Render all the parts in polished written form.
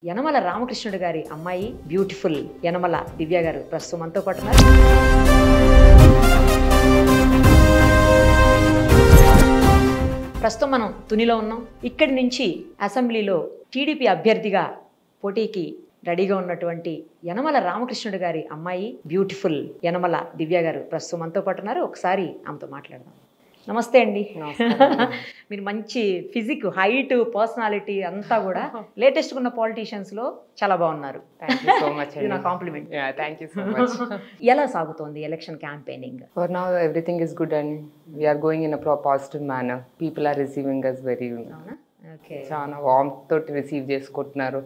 యనమల రామకృష్ణుడు గారి అమ్మాయి బ్యూటిఫుల్ యనమల దివ్య గారు ప్రస్తుతం మనతో పాటు ఉన్నారు. ప్రస్తుతం మనం తునిలో ఉన్నాం. ఇక్కడి నుంచి అసెంబ్లీలో టీడీపీ అభ్యర్థిగా పోటీకి రెడీగా ఉన్నటువంటి యనమల రామకృష్ణుడు గారి అమ్మాయి బ్యూటిఫుల్ యనమల దివ్య గారు ప్రస్తుతం మనతో పాటు ఉన్నారు. ఒకసారి ఆమెతో మాట్లాడదాం. నమస్తే అండి. మీరు మంచి ఫిజిక్, హైట్, పర్సనాలిటీ అంతా కూడా లేటెస్ట్ ఉన్న పాలిటీషియన్స్ లో చాలా బాగున్నారు. నా కాంప్లిమెంట్. ఎలా సాగుతోంది election campaigning? For now everything is good and we are going in a positive manner. People are receiving us very చాలా వార్మ్త్ తోటి రిసీవ్ చేసుకుంటున్నారు.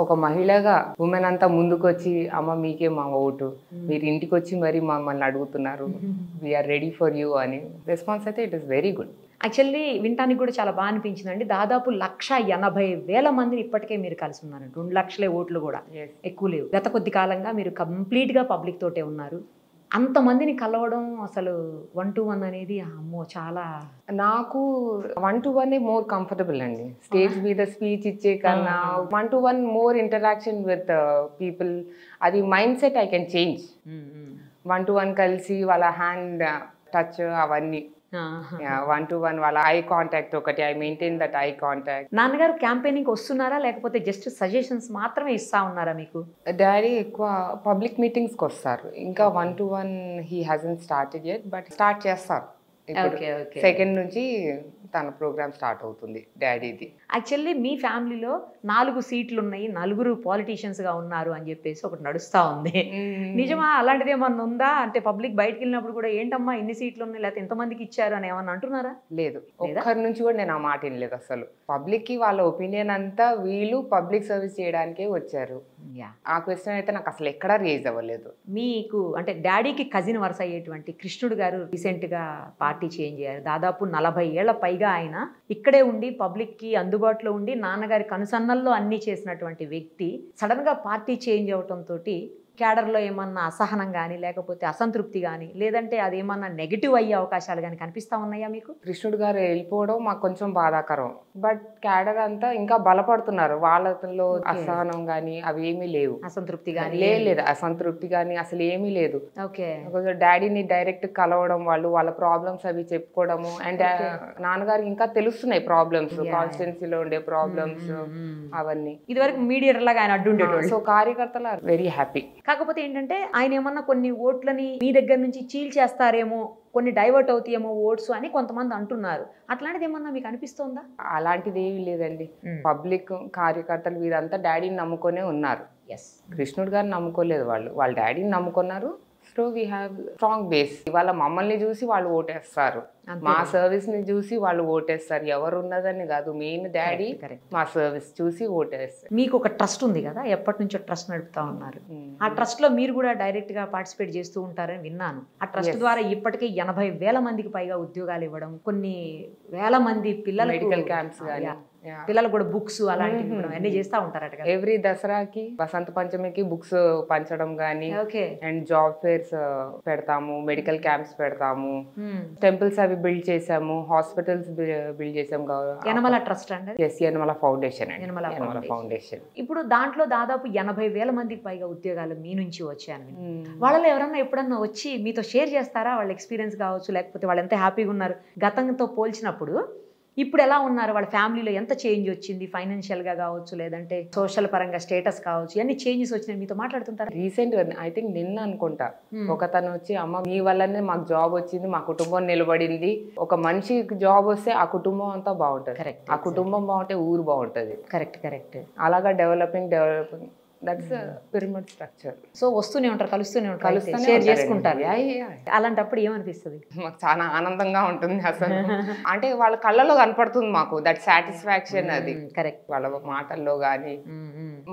ఒక మహిళగా ఉమెన్ అంతా ముందుకు వచ్చి అమ్మ మీకే మా ఓటు, మీరు ఇంటికి వచ్చి మరి మమ్మల్ని అడుగుతున్నారు, వీఆర్ రెడీ ఫర్ యూ అని రెస్పాన్స్ అయితే it is very good. Actually వినటానికి కూడా చాలా బాగా అనిపించిందండి. దాదాపు 180,000 మందిని ఇప్పటికే మీరు కలిసి ఉన్నారు. 2 లక్షల ఓట్లు కూడా ఎక్కువ లేవు. గత కొద్ది కాలంగా మీరు కంప్లీట్గా పబ్లిక్ తోటే ఉన్నారు. అంతమందిని కలవడం అసలు 1-to-1 అనేది అమ్మో చాలా. నాకు 1-to-1 మోర్ కంఫర్టబుల్ అండి. స్టేజ్ మీద స్పీచ్ ఇచ్చే కన్నా 1-to-1 more interaction with people. అది mindset I can change. 1-to-1 కలిసి వాళ్ళ హ్యాండ్ టచ్ అవన్నీ 1-to-1 వాళ్ళ ఐ కాంటాక్ట్ ఒకటి, I maintain that eye contact. నాన్నగారు క్యాంపెయినింగ్ వస్తున్నారా లేకపోతే జస్ట్ సజెషన్స్ మాత్రమే ఇస్తా ఉన్నారా మీకు? డాడీ ఎక్కువ పబ్లిక్ మీటింగ్స్కి వస్తారు. ఇంకా 1-to-1 he hasn't started yet, but start చేస్తారు. సెకండ్ నుంచి తన ప్రోగ్రామ్ స్టార్ట్ అవుతుంది డాడీది. యాక్చువల్లీ మీ ఫ్యామిలీలో 4 సీట్లు ఉన్నాయి, 4 పాలిటీషియన్స్ గా ఉన్నారు అని చెప్పేసి ఒకటి నడుస్తా ఉంది. నిజమా? అలాంటిది ఏమన్నా ఉందా? అంటే పబ్లిక్ బయటకు వెళ్ళినప్పుడు కూడా ఏంటమ్మా ఇన్ని సీట్లు ఉన్నాయి లేకపోతే ఎంతమందికి ఇచ్చారు అని ఏమన్నా అంటున్నారా? లేదు, ఒక్కరి నుంచి కూడా నేను ఆ మాట వినలేదు అసలు. పబ్లిక్ కి వాళ్ళ ఒపీనియన్ అంతా వీళ్ళు పబ్లిక్ సర్వీస్ చేయడానికే వచ్చారు. ఆ క్వశ్చన్ అయితే నాకు అసలు ఎక్కడా రేజ్ అవ్వలేదు. మీకు అంటే డాడీకి కజిన్ వరుస అయ్యేటువంటి కృష్ణుడు గారు రీసెంట్ గా పార్టీ చేంజ్ అయ్యారు. దాదాపు 40 ఏళ్ల పైగా ఆయన ఇక్కడే ఉండి పబ్లిక్ కి అందుబాటులో ఉండి నాన్నగారి కనుసన్నల్లో అన్ని చేసినటువంటి వ్యక్తి సడన్ గా పార్టీ చేంజ్ అవటంతో క్యాడర్లో ఏమన్నా అసహనం కానీ లేకపోతే అసంతృప్తి కానీ లేదంటే అదేమన్నా నెగిటివ్ అయ్యే అవకాశాలు కానీ కనిపిస్తా ఉన్నాయా మీకు? కృష్ణుడు గారు వెళ్ళిపోవడం మాకు కొంచెం బాధాకరం. బట్ క్యాడర్ అంతా ఇంకా బలపడుతున్నారు. వాళ్ళలో అసహనం కానీ అవి ఏమీ లేవు. అసంతృప్తి కానీ లేదు, అసంతృప్తి కానీ అసలు ఏమీ లేదు. ఓకే, డాడీని డైరెక్ట్ కలవడం, వాళ్ళ ప్రాబ్లమ్స్ అవి చెప్పుకోవడము. అండ్ నాన్నగారికి ఇంకా తెలుస్తున్నాయి ప్రాబ్లమ్స్, కాన్స్టిట్యున్సీలో ఉండే ప్రాబ్లమ్స్ అవన్నీ. ఇదివరకు మీడియేటర్ లాగా ఆయన అడ్డు ఉండేటోళ్ళు. సో కార్యకర్తలు ఆర్ వెరీ హ్యాపీ. కాకపోతే ఏంటంటే ఆయన ఏమన్నా కొన్ని ఓట్లని మీ దగ్గర నుంచి చీల్చేస్తారేమో, కొన్ని డైవర్ట్ అవుతాయేమో ఓట్స్ అని కొంతమంది అంటున్నారు. అట్లాంటిది ఏమన్నా మీకు అనిపిస్తుందా? అలాంటిది ఏమీ లేదండి. పబ్లిక్ కార్యకర్తలు వీరంతా డాడీని నమ్ముకొనే ఉన్నారు. కృష్ణుడు గారిని నమ్ముకోలేదు, వాళ్ళ డాడీని నమ్ముకున్నారు. So we have strong base. ఇవాళ మమ్మల్ని చూసి వాళ్ళు ఓటేస్తారు, మా సర్వీస్ ని చూసి వాళ్ళు ఓటేస్తారు. ఎవరు ఉన్నదని కాదు, మెయిన్ డాడీ మా సర్వీస్ చూసి ఓటేస్తారు. మీకు ఒక ట్రస్ట్ ఉంది కదా, ఎప్పటి నుంచో ట్రస్ట్ నడుపుతా ఉన్నారు. ఆ ట్రస్ట్ లో మీరు కూడా డైరెక్ట్ గా పార్టిసిపేట్ చేస్తూ ఉంటారని విన్నాను. ఆ ట్రస్ట్ ద్వారా ఇప్పటికే 80,000 మందికి పైగా ఉద్యోగాలు ఇవ్వడం, కొన్ని వేల మంది పిల్లలు మెడికల్ క్యాంప్స్ కానీ పిల్లలకు కూడా బుక్స్ అలాంటివి అన్ని చేస్తా ఉంటారట. ఎవ్రీ దసరాకి వసంత పంచమికి బుక్స్ పంచడం గానీ, అండ్ జాబ్ ఫేర్స్ పెడతాము, మెడికల్ క్యాంప్స్ పెడతాము, టెంపుల్స్ అవి బిల్డ్ చేసాము, హాస్పిటల్స్ బిల్డ్ చేసాము. యనమల ట్రస్ట్ అండి, యనమల ఫౌండేషన్. యనమల ఫౌండేషన్. ఇప్పుడు దాంట్లో దాదాపు 80,000 మందికి పైగా ఉద్యోగాలు మీ నుంచి వచ్చాను. వాళ్ళలో ఎవరన్నా ఎప్పుడన్నా వచ్చి మీతో షేర్ చేస్తారా వాళ్ళ ఎక్స్పీరియన్స్ కావచ్చు, లేకపోతే వాళ్ళు ఎంత హ్యాపీగా ఉన్నారు గతంతో పోల్చినప్పుడు ఇప్పుడు ఎలా ఉన్నారు, వాళ్ళ ఫ్యామిలీలో ఎంత చేంజ్ వచ్చింది, ఫైనాన్షియల్ గా కావచ్చు లేదంటే సోషల్ పరంగా స్టేటస్ కావచ్చు, ఎన్ని చేంజెస్ వచ్చినాయి మీతో మాట్లాడుతుంటారు? రీసెంట్ గా ఐ థింక్ నిన్న అనుకుంటా ఒక తను వచ్చి అమ్మ మీ వల్లనే మాకు జాబ్ వచ్చింది, మా కుటుంబం నిలబడింది. ఒక మనిషికి జాబ్ వస్తే ఆ కుటుంబం అంతా బాగుంటది, ఆ కుటుంబం బాగుంటే ఊరు బాగుంటది. కరెక్ట్. అలాగా developing that's pyramid structure. So వస్తూనే ఉంటారు, కలుస్తూనే ఉంటారు, షేర్ చేసుకుంటారు. అలాంటప్పుడు ఏమనిపిస్తుంది? మాకు చాలా ఆనందంగా ఉంటుంది అసలు. అంటే వాళ్ళ కళ్ళలో కనపడుతుంది మాకు దట్ సాటిస్ఫాక్షన్. అది కరెక్ట్. వాళ్ళ మాటల్లో గానీ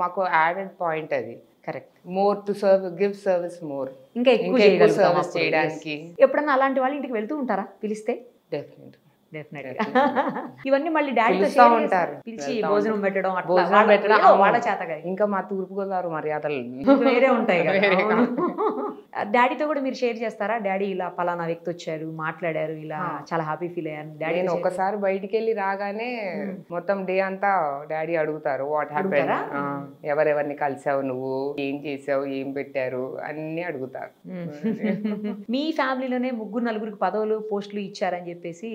మాకు యాడెడ్ పాయింట్ అది. Correct. More to serve, give service more, ఇంకా ఎక్కువ సర్వీస్ చేయడానికి. ఎప్పుడన్నా అలాంటి వాళ్ళ ఇంటికి వెళ్తూ ఉంటారా పిలిస్తే? డెఫినెట్. డెఫినెట్ ఇవన్నీ మళ్ళీ డాడీతో పిలుస్తా ఉంటారు. పిలిచి వెళ్తా భోజనం పెట్టడం అట్లా భోజనం పెట్టడం, వాళ్ళ చేతగా ఇంకా మా తూర్పుగోదావరి మర్యాదలు వేరే ఉంటాయి కదా. వేరే అవును. డాడీతో కూడా మీరు షేర్ చేస్తారా? డాడీ ఇలా పలానా వ్యక్తి వచ్చారు, మాట్లాడారు, ఇలా చాలా హ్యాపీ ఫీల్ అయ్యాను డాడీ. నేను ఒకసారి బయటికి వెళ్ళి రాగానే మొత్తం డే అంతా డాడీ అడుగుతారు వాట్ హ్యాపెన్, ఎవరెవరిని కలిసావు, నువ్వు ఏం చేసావు, ఏం పెట్టారు అన్ని అడుగుతారు. మీ ఫ్యామిలీలోనే ముగ్గురు నలుగురికి పదవులు పోస్టులు ఇచ్చారని చెప్పేసి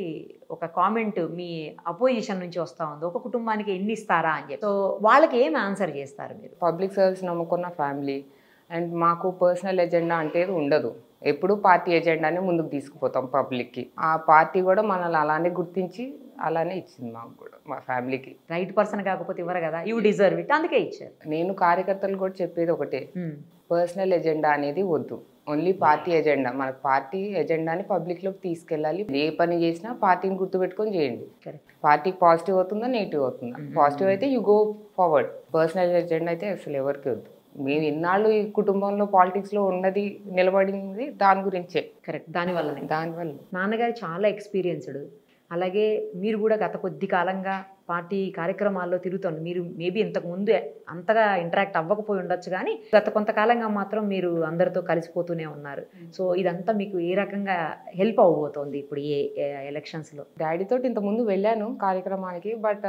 ఒక కామెంట్ మీ అపోజిషన్ నుంచి వస్తా ఉంది, ఒక కుటుంబానికి ఎన్ని ఇస్తారా అని చెప్పి. సో వాళ్ళకి ఏం ఆన్సర్ చేస్తారు మీరు? పబ్లిక్ సర్వీస్ నమ్ముకున్న ఫ్యామిలీ అండ్ మాకు పర్సనల్ ఎజెండా అంటే ఉండదు. ఎప్పుడు పార్టీ ఎజెండాని ముందుకు తీసుకుపోతాం పబ్లిక్కి. ఆ పార్టీ కూడా మనల్ని అలానే గుర్తించి అలానే ఇచ్చింది మాకు కూడా, మా ఫ్యామిలీకి. రైట్ పర్సన్ కాకపోతే ఇవ్వరు కదా, యూ డిజర్వ్ ఇట్, అందుకే ఇచ్చారు. నేను కార్యకర్తలు కూడా చెప్పేది ఒకటే, పర్సనల్ ఎజెండా అనేది వద్దు, ఓన్లీ పార్టీ ఎజెండా. మనకు పార్టీ ఎజెండాని పబ్లిక్లోకి తీసుకెళ్ళాలి. ఏ పని చేసినా పార్టీని గుర్తుపెట్టుకొని చేయండి. పార్టీకి పాజిటివ్ అవుతుందా నెగిటివ్ అవుతుందా? పాజిటివ్ అయితే you go forward. Personal agenda అయితే అసలు ఎవరికి వద్దు. మేము ఇన్నాళ్ళు ఈ కుటుంబంలో పాలిటిక్స్లో ఉన్నది నిలబడింది దాని గురించే. కరెక్ట్, దానివల్లనే. దానివల్ల నాన్నగారు చాలా ఎక్స్పీరియన్స్డ్, అలాగే మీరు కూడా గత కొద్ది కాలంగా పార్టీ కార్యక్రమాల్లో తిరుగుతుంది. మీరు మేబీ ఇంతకు ముందు అంతగా ఇంటరాక్ట్ అవ్వకపోయి ఉండొచ్చు, కానీ గత కొంతకాలంగా మాత్రం మీరు అందరితో కలిసిపోతూనే ఉన్నారు. సో ఇదంతా మీకు ఏ రకంగా హెల్ప్ అవ్వబోతోంది ఇప్పుడు ఈ ఎలక్షన్స్లో? డాడీతో ఇంతకుముందు వెళ్ళాను కార్యక్రమానికి, బట్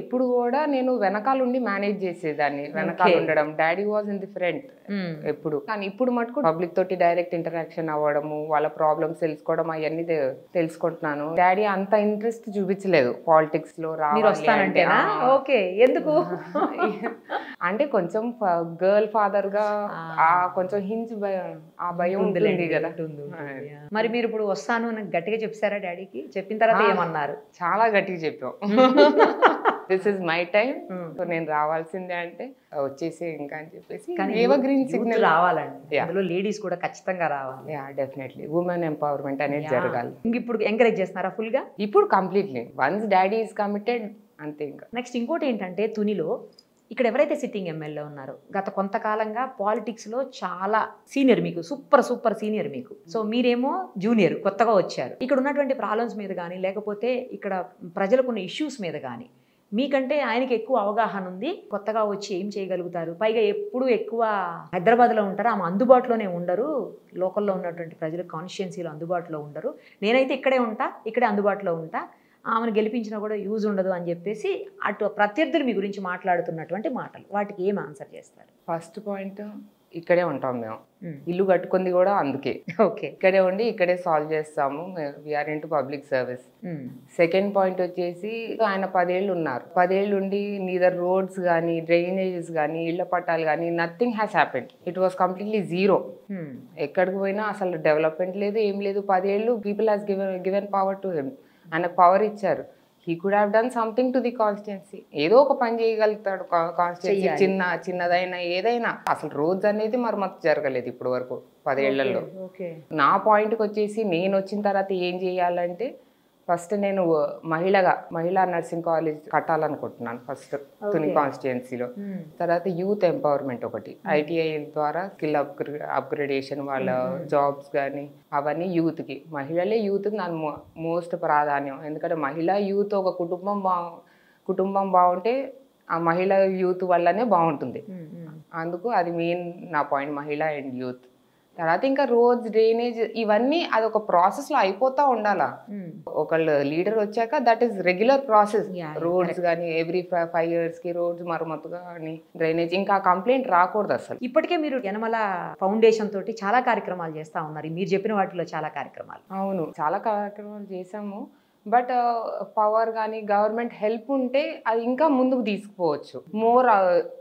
ఎప్పుడు కూడా నేను వెనకాలండి మేనేజ్ చేసేదాన్ని. వెనకాల ఉండడం, daddy was in the front ఎప్పుడు. కానీ ఇప్పుడు మటుకు పబ్లిక్ తోటి డైరెక్ట్ ఇంటరాక్షన్ అవ్వడము, వాళ్ళ ప్రాబ్లమ్స్ తెలుసుకోవడం అవన్నీ తెలుసుకుంటున్నాను. డాడీ అంత ఇంట్రెస్ట్ చూపించలేదు పాలిటిక్స్ లో వస్తానంటేనా? ఓకే, ఎందుకు అంటే కొంచెం గర్ల్ ఫాదర్ గా కొంచెం హింజ్ ఆ భయం ఉంటుంది కదా. మరి మీరు ఇప్పుడు వస్తాను అని గట్టిగా చెప్పారా డాడీకి? చెప్పిన తర్వాత ఏమన్నారు? చాలా గట్టిగా చెప్పాం, this is my time, so నేను రావాల్సిందే అంటే వచ్చేసి ఇంకా అని చెప్పేసి. గ్రీన్ సిగ్నల్ రావాలండి, అందులో లేడీస్ కూడా ఖచ్చితంగా రావాలి. డెఫినెట్లీ ఉమెన్ ఎంపవర్మెంట్ అనేది జరగాలి. ఇప్పుడు ఎంకరేజ్ చేస్తున్నారా ఫుల్ గా? ఇప్పుడు completely, once daddy is committed అంతే. ఇంకా నెక్స్ట్ ఇంకోటి ఏంటంటే, తునిలో ఇక్కడ ఎవరైతే సిట్టింగ్ ఎమ్మెల్యే ఉన్నారో గత కొంతకాలంగా పాలిటిక్స్లో చాలా సీనియర్, మీకు సూపర్ సీనియర్ మీకు. సో మీరేమో జూనియర్, కొత్తగా వచ్చారు. ఇక్కడ ఉన్నటువంటి ప్రాబ్లమ్స్ మీద కానీ, లేకపోతే ఇక్కడ ప్రజలకున్న ఇష్యూస్ మీద కానీ మీకంటే ఆయనకి ఎక్కువ అవగాహన ఉంది. కొత్తగా వచ్చి ఏం చేయగలుగుతారు? పైగా ఎప్పుడు ఎక్కువ హైదరాబాద్లో ఉంటారు, ఆమె అందుబాటులోనే ఉండరు, లోకల్లో ఉన్నటువంటి ప్రజలకు కాన్స్టిట్యున్సీలో అందుబాటులో ఉండరు. నేనైతే ఇక్కడే ఉంటా, ఇక్కడే అందుబాటులో ఉంటా, ఆమెను గెలిపించినా కూడా యూజ్ ఉండదు అని చెప్పేసి అటు ప్రత్యర్థులు మీ గురించి మాట్లాడుతున్నటువంటి మాటలు, వాటికి ఏం ఆన్సర్ చేస్తారు? ఫస్ట్ పాయింట్, ఇక్కడే ఉంటాం మేము, ఇల్లు కట్టుకుంది కూడా అందుకే. ఓకే, ఇక్కడే ఉండి ఇక్కడే సాల్వ్ చేస్తాము, we are into public service. Second point వచ్చేసి, ఆయన 10 ఏళ్ళు ఉన్నారు. 10 ఏళ్ళు ఉండి నీదర్ రోడ్స్ కానీ, డ్రైనేజెస్ కానీ, ఇళ్ల పట్టాలు కానీ, nothing has happened. It was completely zero. ఎక్కడికి పోయినా అసలు డెవలప్మెంట్ లేదు, ఏం లేదు. 10 ఏళ్ళు people has given power to him. ఆయనకు పవర్ ఇచ్చారు. He could have done something to the constituency. ఏదో ఒక పని చేయగలుగుతాడు కాన్స్టిట్యున్సీ, చిన్నదైనా ఏదైనా. అసలు రోడ్స్ అనేది మరమ్మతు జరగలేదు ఇప్పుడు వరకు 10 ఏళ్లలో. నా పాయింట్కి వచ్చేసి, నేను వచ్చిన తర్వాత ఏం చేయాలంటే, ఫస్ట్ నేను మహిళా నర్సింగ్ కాలేజ్ కట్టాలనుకుంటున్నాను ఫస్ట్ తుని కాన్స్టిట్యున్సీలో. తర్వాత యూత్ ఎంపవర్మెంట్ ఒకటి, ఐటీఐ ద్వారా స్కిల్ అప్గ్రేడేషన్, వాళ్ళ జాబ్స్ కానీ అవన్నీ యూత్కి. మహిళలే యూత్ దాని మోస్ట్ ప్రాధాన్యం. ఎందుకంటే మహిళా యూత్ ఒక కుటుంబం బాగుంటే ఆ మహిళా యూత్ వల్లనే బాగుంటుంది. అందుకు అది మెయిన్ నా పాయింట్, మహిళా అండ్ యూత్. తర్వాత ఇంకా రోడ్స్, డ్రైనేజ్ ఇవన్నీ అదొక ప్రాసెస్లో అయిపోతూ ఉండాలా. ఒకళ్ళు లీడర్ వచ్చాక that is regular process. Roads కానీ ఎవ్రీ 5 yearsకి రోడ్స్ మరమ్మతు కానీ, డ్రైనేజ్, ఇంకా కంప్లైంట్ రాకూడదు అసలు. ఇప్పటికే మీరు యనమల ఫౌండేషన్ తోటి చాలా కార్యక్రమాలు చేస్తూ ఉన్నారు, మీరు చెప్పిన వాటిలో చాలా కార్యక్రమాలు. అవును, చాలా కార్యక్రమాలు చేసాము. బట్ పవర్ కానీ గవర్నమెంట్ హెల్ప్ ఉంటే అది ఇంకా ముందుకు తీసుకుపోవచ్చు. మోర్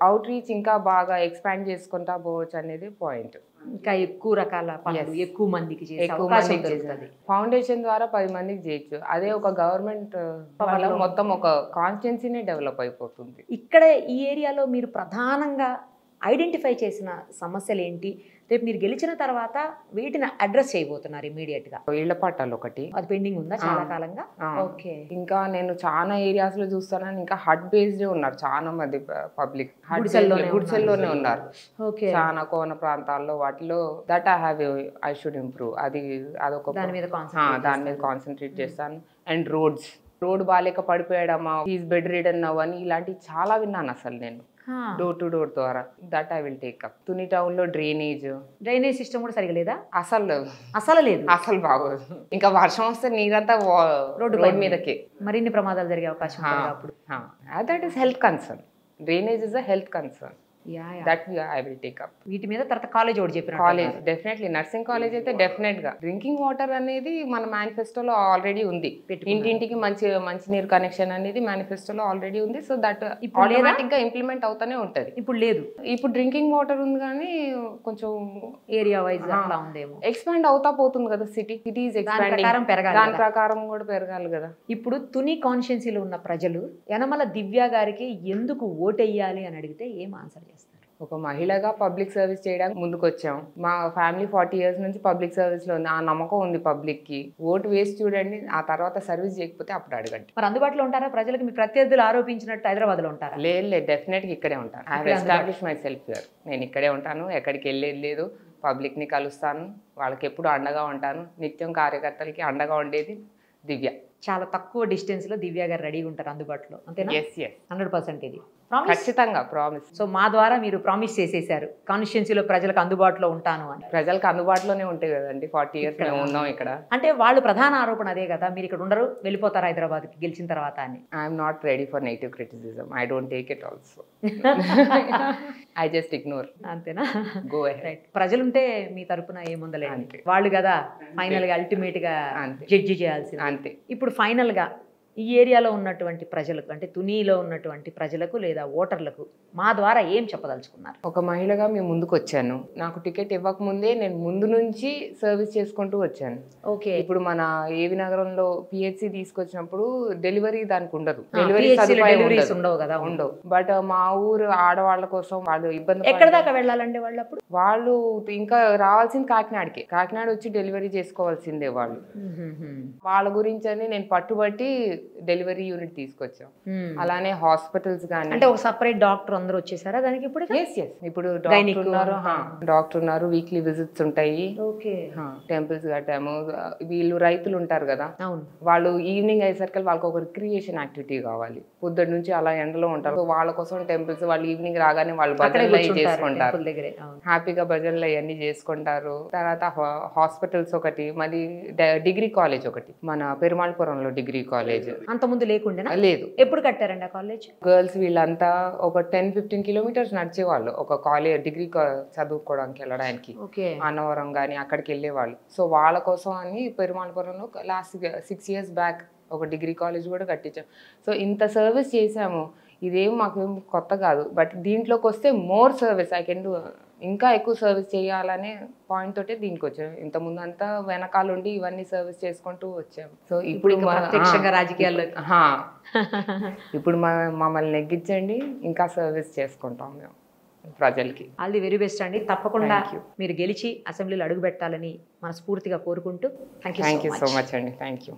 అవుట్ రీచ్ ఇంకా బాగా ఎక్స్పాండ్ చేసుకుంటా పోవచ్చు అనేది పాయింట్. ఇంకా ఎక్కువ రకాల పనులు ఎక్కువ మందికి ఫౌండేషన్ ద్వారా 10 మందికి చేయొచ్చు. అదే ఒక గవర్నమెంట్ వల్ల మొత్తం ఒక కాన్స్టిట్యున్సీనే డెవలప్ అయిపోతుంది. ఇక్కడ ఈ ఏరియాలో మీరు ప్రధానంగా ఐడెంటిఫై చేసిన సమస్యలు ఏంటి? రేపు మీరు గెలిచిన తర్వాత వీటిని అడ్రస్ చేయబోతున్నారు ఇమీడియట్ గా? ఇళ్ల పట్టాలు ఒకటి, అది పెండింగ్ ఉందా చాలా కాలంగా? ఓకే. ఇంకా నేను చాలా ఏరియాస్ లో చూస్తానని, ఇంకా హట్ బేస్డ్ ఉన్నారు చాలా మంది పబ్లిక్, గుడిసెల్లోనే ఉన్నారు. ఓకే. చాలా కోన ప్రాంతాల్లో వాటిలో దట్ ఐ షుడ్ ఇంప్రూవ్. అదొక దాని మీద కాన్సన్ట్రేట్ చేస్తాను. అండ్ రోడ్ బాగాలేక పడిపోయాడమ్మా, ఈజ్ బెడ్ రిడన్ అవ్వని ఇలాంటివి చాలా విన్నాను అసలు నేను డోర్ టు డోర్ ద్వారా. That I will take up. Tuni town లో డ్రైనేజ్ సిస్టమ్ కూడా సరిగా లేదా? అసలు లేదు, అసలు బాగోదు. ఇంకా వర్షం వస్తే నీరంతా రోడ్డు మీదకి మరిన్ని ప్రమాదాలు జరిగే అవకాశం ఉంది అప్పుడు. That is health concern. Drainage is a health concern. That I will take up. వీటి మీద తర్వాత కాలేజ్ ఒకటి చెప్పిన కాలేజ్ డెఫినెట్లీ, నర్సింగ్ కాలేజ్ అయితే డెఫినెట్ గా. డ్రింకింగ్ వాటర్ అనేది మన మేనిఫెస్టోలో ఆల్రెడీ ఉంది. ఇంటింటికి మంచి నీరు కనెక్షన్ అనేది మేనిఫెస్టోలో ఆల్రెడీ ఉంది. సో దట్ ఆటోమేటిక్ గా ఇంప్లిమెంట్ అవుతానే ఉంటది. ఇప్పుడు లేదు, ఇప్పుడు డ్రింకింగ్ వాటర్ ఉంది కానీ కొంచెం ఏరియా వైజ్ అట్లా ఉందేమో. ఎక్స్పాండ్ అవుతా పోతుంది కదా, సిటీస్ ఎక్స్పాండింగ్, దాని ప్రకారం కూడా పెరగాలి కదా. ఇప్పుడు తుని కాన్స్టిట్యున్సీలో ఉన్న ప్రజలు యనమల దివ్య గారికి ఎందుకు ఓటెయ్యాలి అని అడిగితే ఏం ఆన్సర్ చేస్తారు? ఒక మహిళగా పబ్లిక్ సర్వీస్ చేయడానికి ముందుకు వచ్చాం. మా ఫ్యామిలీ 40 years నుంచి పబ్లిక్ సర్వీస్ లో ఉంది. ఆ నమ్మకం ఉంది పబ్లిక్ కి. ఓటు వేసి చూడండి, ఆ తర్వాత సర్వీస్ చేయకపోతే అప్పుడు అడగండి. మరి అందుబాటులో ఉంటారా ప్రజలకు? మీ ప్రత్యర్థులు ఆరోపించినట్టు హైదరాబాద్ లో ఉంటారా? లేదు, డెఫినెట్ గా ఇక్కడే ఉంటాను. I have establish my self here. నేను ఇక్కడే ఉంటాను, ఎక్కడికి వెళ్ళేది లేదు. పబ్లిక్ ని కలుస్తాను, వాళ్ళకి ఎప్పుడు అండగా ఉంటాను. నిత్యం కార్యకర్తలకి అండగా ఉండేది దివ్య. చాలా తక్కువ డిస్టెన్స్ లో దివ్య గారు రెడీగా ఉంటారు అందుబాటులో, అంతేనా? 100% ఇది ఖచ్చితంగా ప్రామిస్. సో మా ద్వారా మీరు ప్రామిస్ చేసేసారు కాన్స్టిట్యున్సీలో ప్రజలకు అందుబాటులో ఉంటాను అని. ప్రజలకు అందుబాటులోనే ఉంటాయి కదండి, 40 years మేము ఉన్నాం ఇక్కడ. అంటే వాళ్ళు ప్రధాన ఆరోపణ అదే కదా, మీరు ఇక్కడ ఉండరు, వెళ్ళిపోతారు హైదరాబాద్కి గెలిచిన తర్వాత అని. I'm not ready for negative criticism. I don't take it also. I just ignore. అంతేనా? Go ahead. ప్రజలుంటే మీ తరపున ఏముందలేండి, వాళ్ళు కదా ఫైనల్ గా అల్టిమేట్ గా జడ్జి చేయాల్సింది. అంతే. ఇప్పుడు ఫైనల్ గా ఈ ఏరియాలో ఉన్నటువంటి ప్రజలకు, అంటే తునిలో ఉన్నటువంటి ప్రజలకు లేదా ఓటర్లకు మా ద్వారా ఏం చెప్పదలుచుకున్నారు? ఒక మహిళగా మేము ముందుకు వచ్చాను. నాకు టికెట్ ఇవ్వకముందే నేను ముందు నుంచి సర్వీస్ చేసుకుంటూ వచ్చాను. ఓకే. ఇప్పుడు మన ఏవి నగరంలో పిహెచ్సి తీసుకొచ్చినప్పుడు డెలివరీ దానికి ఉండదు, ఉండవు కదా, ఉండవు. బట్ మా ఊరు ఆడవాళ్ళ కోసం వాళ్ళు ఇబ్బంది. ఎక్కడ దాకా వెళ్ళాలండి వాళ్ళు? అప్పుడు వాళ్ళు ఇంకా రావాల్సింది కాకినాడకి. కాకినాడ వచ్చి డెలివరీ చేసుకోవాల్సిందే వాళ్ళు. వాళ్ళ గురించి అని నేను పట్టుబట్టి డెలివరీ యూనిట్ తీసుకొచ్చాం. అలానే హాస్పిటల్స్ కానీ, అంటే ఒక సెపరేట్ డాక్టర్ అందరూ వచ్చేసారా దానికి? ఇప్పుడు ఇప్పుడు డాక్టర్ ఉన్నారు, వీక్లీ విజిట్స్ ఉంటాయి. టెంపుల్స్ కట్టాము. వీళ్ళు రైతులు ఉంటారు కదా, వాళ్ళు ఈవినింగ్ అయ్యేసరికి వాళ్ళకి ఒక రిక్రియేషన్ యాక్టివిటీ కావాలి. పొద్దున్న నుంచి అలా ఎండలో ఉంటారు, వాళ్ళ కోసం టెంపుల్స్. వాళ్ళు ఈవినింగ్ రాగానే వాళ్ళు భజనలు అవి చేసుకుంటారు, హ్యాపీగా భజనలు అవన్నీ చేసుకుంటారు. తర్వాత హాస్పిటల్స్ ఒకటి, మరి డిగ్రీ కాలేజ్ ఒకటి, మన పెరుమాళపురంలో డిగ్రీ కాలేజ్. అంత ముందు లేకుండా? లేదు. ఎప్పుడు కట్టారండి ఆ కాలేజ్? గర్ల్స్ వీళ్ళంతా ఒక 10-15 kilometers నడిచేవాళ్ళు ఒక కాలేజ్ డిగ్రీ చదువుకోవడానికి వెళ్ళడానికి. అన్నవరం కానీ అక్కడికి వెళ్ళేవాళ్ళు. సో వాళ్ళ కోసం అని పెరుమాళపురంలో లాస్ట్ 6 years బ్యాక్ ఒక డిగ్రీ కాలేజ్ కూడా కట్టించాం. సో ఇంత సర్వీస్ చేసాము. ఇదేం మాకు కొత్త కాదు, బట్ దీంట్లోకి వస్తే more service I can do. ఇంకా ఎక్కువ సర్వీస్ చేయాలనే పాయింట్ తోటే దీనికి వచ్చాము. ఇంతకుముందు అంతా వెనకాలండి ఇవన్నీ సర్వీస్ చేసుకుంటూ వచ్చాము. సో ఇప్పుడు రాజకీయాల్లో ఇప్పుడు మమ్మల్ని నెగ్గించండి, ఇంకా సర్వీస్ చేసుకుంటాం మేము ప్రజలకి. ఆల్ ది వెరీ బెస్ట్ అండి. తప్పకుండా మీరు గెలిచి అసెంబ్లీలో అడుగు పెట్టాలని మనస్ఫూర్తిగా కోరుకుంటూ థ్యాంక్ యూ సో మచ్ అండి. Thank you.